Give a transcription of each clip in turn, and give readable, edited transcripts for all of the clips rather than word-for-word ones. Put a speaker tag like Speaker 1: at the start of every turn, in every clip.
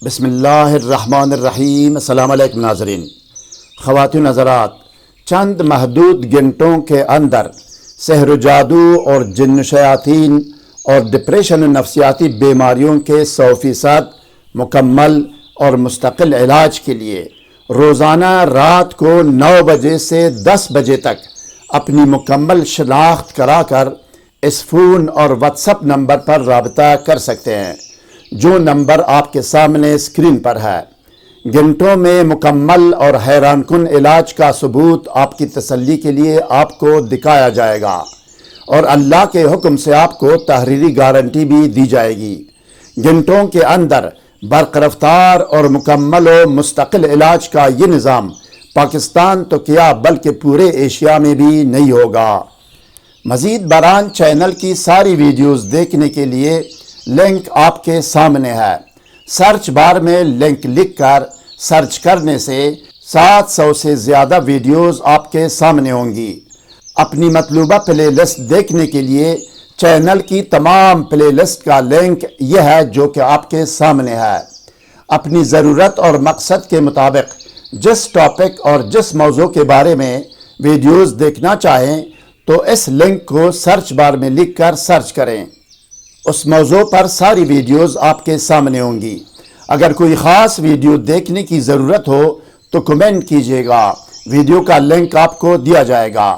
Speaker 1: بسم اللہ الرحمن الرحیم۔ السلام علیکم ناظرین۔ خواتین حضرات، چند محدود گھنٹوں کے اندر سحر و جادو اور جن شیاطین اور ڈپریشن و نفسیاتی بیماریوں کے 100% مکمل اور مستقل علاج کے لیے روزانہ رات کو 9 بجے سے 10 بجے تک اپنی مکمل شناخت کرا کر اس فون اور واٹس ایپ نمبر پر رابطہ کر سکتے ہیں، جو نمبر آپ کے سامنے اسکرین پر ہے۔ گھنٹوں میں مکمل اور حیران کن علاج کا ثبوت آپ کی تسلی کے لیے آپ کو دکھایا جائے گا، اور اللہ کے حکم سے آپ کو تحریری گارنٹی بھی دی جائے گی۔ گھنٹوں کے اندر برق رفتار اور مکمل و مستقل علاج کا یہ نظام پاکستان تو کیا بلکہ پورے ایشیا میں بھی نہیں ہوگا۔ مزید برآں چینل کی ساری ویڈیوز دیکھنے کے لیے لنک آپ کے سامنے ہے۔ سرچ بار میں لنک لکھ کر سرچ کرنے سے 700 سے زیادہ ویڈیوز آپ کے سامنے ہوں گی۔ اپنی مطلوبہ پلے لسٹ دیکھنے کے لیے چینل کی تمام پلے لسٹ کا لنک یہ ہے جو کہ آپ کے سامنے ہے۔ اپنی ضرورت اور مقصد کے مطابق جس ٹاپک اور جس موضوع کے بارے میں ویڈیوز دیکھنا چاہیں تو اس لنک کو سرچ بار میں لکھ کر سرچ کریں۔ اس موضوع پر ساری ویڈیوز آپ کے سامنے ہوں گی۔ اگر کوئی خاص ویڈیو دیکھنے کی ضرورت ہو تو کمنٹ کیجیے گا، ویڈیو کا لنک آپ کو دیا جائے گا۔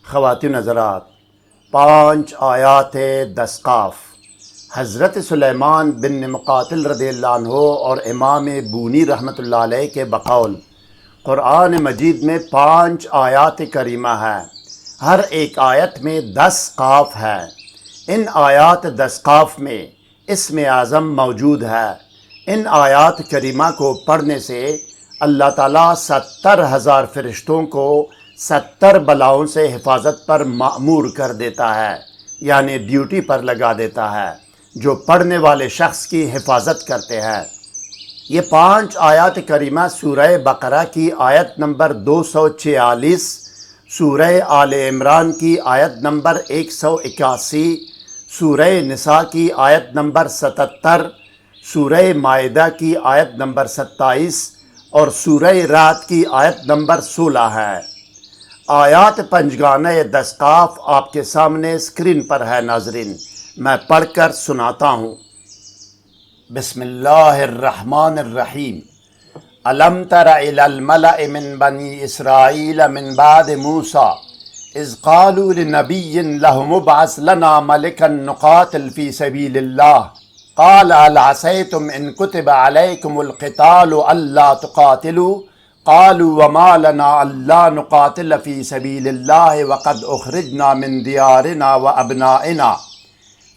Speaker 1: خواتین حضرات، 5 آیات دستقاف حضرت سلیمان بن مقاتل رضی اللہ عنہ اور امام بونی رحمۃ اللہ علیہ کے بقول قرآن مجید میں 5 آیات کریمہ ہیں۔ ہر ایک آیت میں 10 قاف ہے۔ ان آیات 10 قاف میں اسم اعظم موجود ہے۔ ان آیات کریمہ کو پڑھنے سے اللہ تعالیٰ 70,000 فرشتوں کو 70 بلاؤں سے حفاظت پر مأمور کر دیتا ہے، یعنی ڈیوٹی پر لگا دیتا ہے، جو پڑھنے والے شخص کی حفاظت کرتے ہیں۔ یہ 5 آیات کریمہ سورہ بقرہ کی آیت نمبر 246، سورہ آل عمران کی آیت نمبر 181، سورہ نساء کی آیت نمبر 77، سورہ مائدہ کی آیت نمبر 27 اور سورہ رعد کی آیت نمبر 16 ہے۔ آیات پنجگانہ دستقاف آپ کے سامنے اسکرین پر ہے ناظرین، میں پڑھ کر سناتا ہوں۔ بسم اللہ الرحمن الرحیم۔ الم تر الی الملأ من بنی اسرائیل من بعد موسیٰ اذ قالوا لنبی لہ مبعث لنا ملکا نقاتل فی سبیل اللہ قال هل عسیتم ان کتب علیکم القتال الا تقاتلوا قالوا وما لنا الا نقاتل فی سبیل اللہ وقد اخرجنا من دیارنا وابنائنا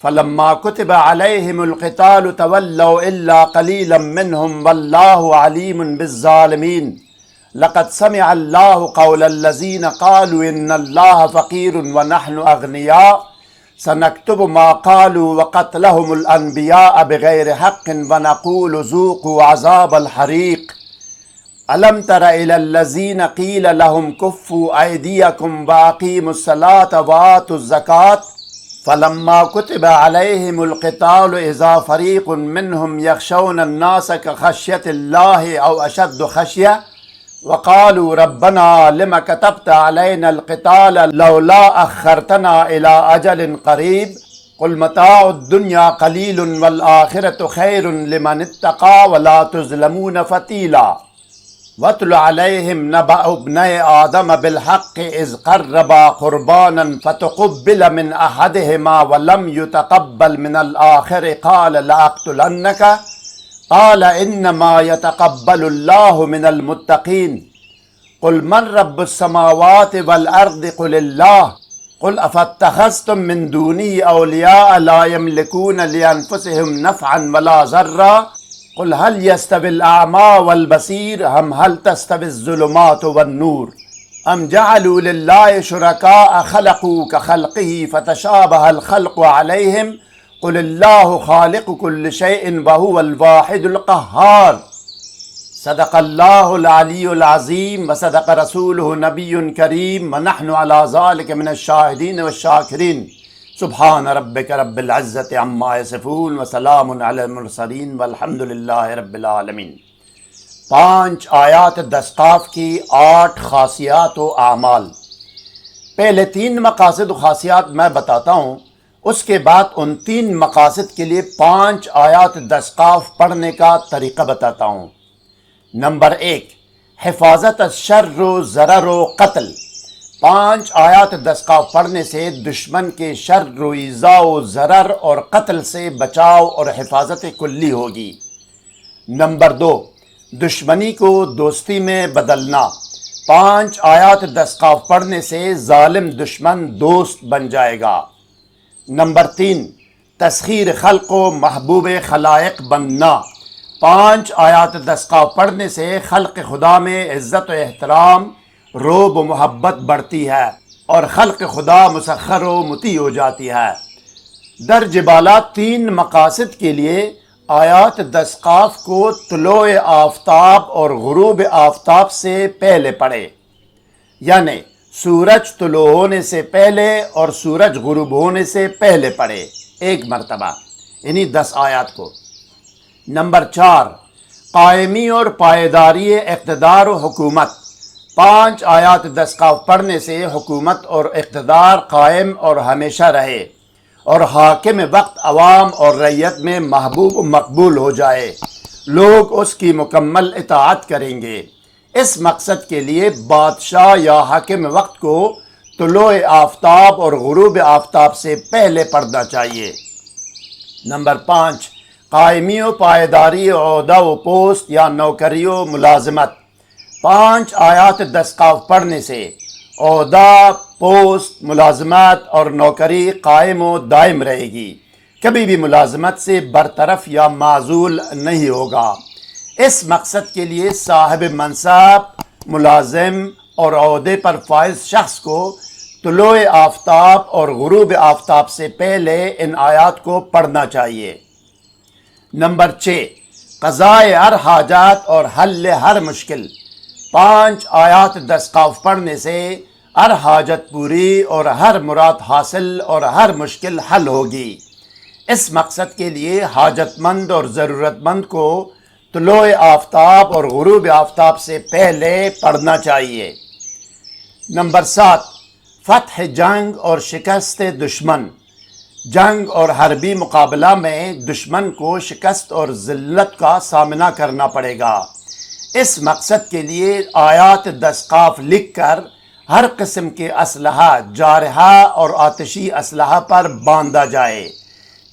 Speaker 1: فلما كتب عليهم القتال تولوا إلا قليلا منهم والله عليم بالظالمين لقد سمع الله قول الذين قالوا إن الله فقير ونحن أغنياء سنكتب ما قالوا وقتلهم الأنبياء بغير حق ونقول ذوقوا عذاب الحريق ألم تر إلى الذين قيل لهم كفوا أيديكم وأقيموا الصلاة وآتوا الزكاة فلما كتب عليهم القتال إذا فريق منهم يخشون الناس كخشية الله أو أشد خشية وقالوا ربنا لما كتبت علينا القتال لولا أخرتنا إلى أجل قريب قل متاع الدنيا قليل والآخرة خير لمن اتقى ولا تظلمون فتيلا واتل عليهم نبأ ابني آدم بالحق إذ قربا قربانا فتقبل من أحدهما ولم يتقبل من الآخر قال لأقتلنك قال إنما يتقبل الله من المتقين قل من رب السماوات والأرض قل الله قل أفاتخذتم من دونه أولياء لا يملكون لأنفسهم نفعا ولا ضرا قل هل يستوي الأعمى والبصير أم هل تستوي الظلمات والنور أم جعلوا لله شركاء خلقوا كخلقه فتشابه الخلق عليهم قل الله خالق كل شيء وهو الواحد القهار صدق الله العلي العظيم وصدق رسوله نبي كريم ونحن على ذلك من الشاهدين والشاكرين سبحان ربک رب العزت عما یصفون وسلام علی المرسلین والحمد للہ رب العالمین۔ 5 آیات دستقاف کی 8 خاصیات و اعمال۔ پہلے 3 مقاصد و خاصیات میں بتاتا ہوں، اس کے بعد ان 3 مقاصد کے لیے 5 آیات دستقاف پڑھنے کا طریقہ بتاتا ہوں۔ نمبر 1، حفاظت از شر و ضرر و قتل۔ 5 آیات دستقاف پڑھنے سے دشمن کے شر و ایذا و ضرر اور قتل سے بچاؤ اور حفاظت کلی ہوگی۔ نمبر 2، دشمنی کو دوستی میں بدلنا۔ 5 آیات دستقاف پڑھنے سے ظالم دشمن دوست بن جائے گا۔ نمبر 3، تسخیر خلق و محبوب خلائق بننا۔ 5 آیات دستقاف پڑھنے سے خلق خدا میں عزت و احترام، رعب و محبت بڑھتی ہے اور خلق خدا مسخر و مطیع ہو جاتی ہے۔ درج بالا 3 مقاصد کے لیے آیات دستقاف کو طلوع آفتاب اور غروب آفتاب سے پہلے پڑھے، یعنی سورج طلوع ہونے سے پہلے اور سورج غروب ہونے سے پہلے پڑھے 1 مرتبہ، یعنی 10 آیات کو۔ نمبر 4، قائمی اور پائیداری اقتدار و حکومت۔ 5 آیات دستقاف پڑھنے سے حکومت اور اقتدار قائم اور ہمیشہ رہے اور حاکم وقت عوام اور رعیت میں محبوب و مقبول ہو جائے، لوگ اس کی مکمل اطاعت کریں گے۔ اس مقصد کے لیے بادشاہ یا حاکم وقت کو طلوع آفتاب اور غروب آفتاب سے پہلے پڑھنا چاہیے۔ نمبر 5، قائمی و پائیداری عہدہ و پوسٹ یا نوکری و ملازمت۔ 5 آیات دستقاف پڑھنے سے عہدہ، پوسٹ، ملازمت اور نوکری قائم و دائم رہے گی، کبھی بھی ملازمت سے برطرف یا معزول نہیں ہوگا۔ اس مقصد کے لیے صاحب منصب، ملازم اور عہدے پر فائز شخص کو طلوع آفتاب اور غروب آفتاب سے پہلے ان آیات کو پڑھنا چاہیے۔ نمبر 6، قضائے ہر حاجات اور حل ہر مشکل۔ 5 آیات دستقاف پڑھنے سے ہر حاجت پوری اور ہر مراد حاصل اور ہر مشکل حل ہوگی۔ اس مقصد کے لیے حاجت مند اور ضرورت مند کو طلوع آفتاب اور غروب آفتاب سے پہلے پڑھنا چاہیے۔ نمبر 7، فتح جنگ اور شکست دشمن۔ جنگ اور حربی مقابلہ میں دشمن کو شکست اور ذلت کا سامنا کرنا پڑے گا۔ اس مقصد کے لیے آیات دستقاف لکھ کر ہر قسم کے اسلحہ، جارحہ اور آتشی اسلحہ پر باندھا جائے،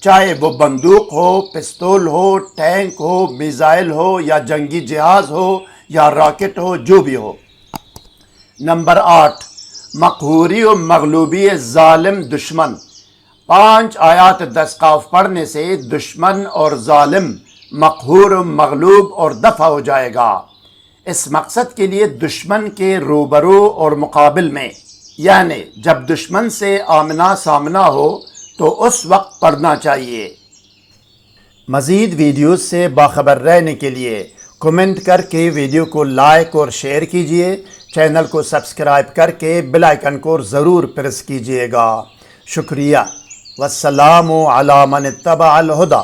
Speaker 1: چاہے وہ بندوق ہو، پستول ہو، ٹینک ہو، میزائل ہو یا جنگی جہاز ہو یا راکٹ ہو، جو بھی ہو۔ نمبر 8، مقہوری و مغلوبی ظالم دشمن۔ 5 آیات دستقاف پڑھنے سے دشمن اور ظالم مقہور و مغلوب اور دفع ہو جائے گا۔ اس مقصد کے لیے دشمن کے روبرو اور مقابل میں، یعنی جب دشمن سے آمنا سامنا ہو تو اس وقت پڑھنا چاہیے۔ مزید ویڈیوز سے باخبر رہنے کے لیے کمنٹ کر کے ویڈیو کو لائک اور شیئر کیجیے، چینل کو سبسکرائب کر کے بیل آئیکن کو ضرور پریس کیجیے گا۔ شکریہ۔ والسلام علی من اتبع الہدی۔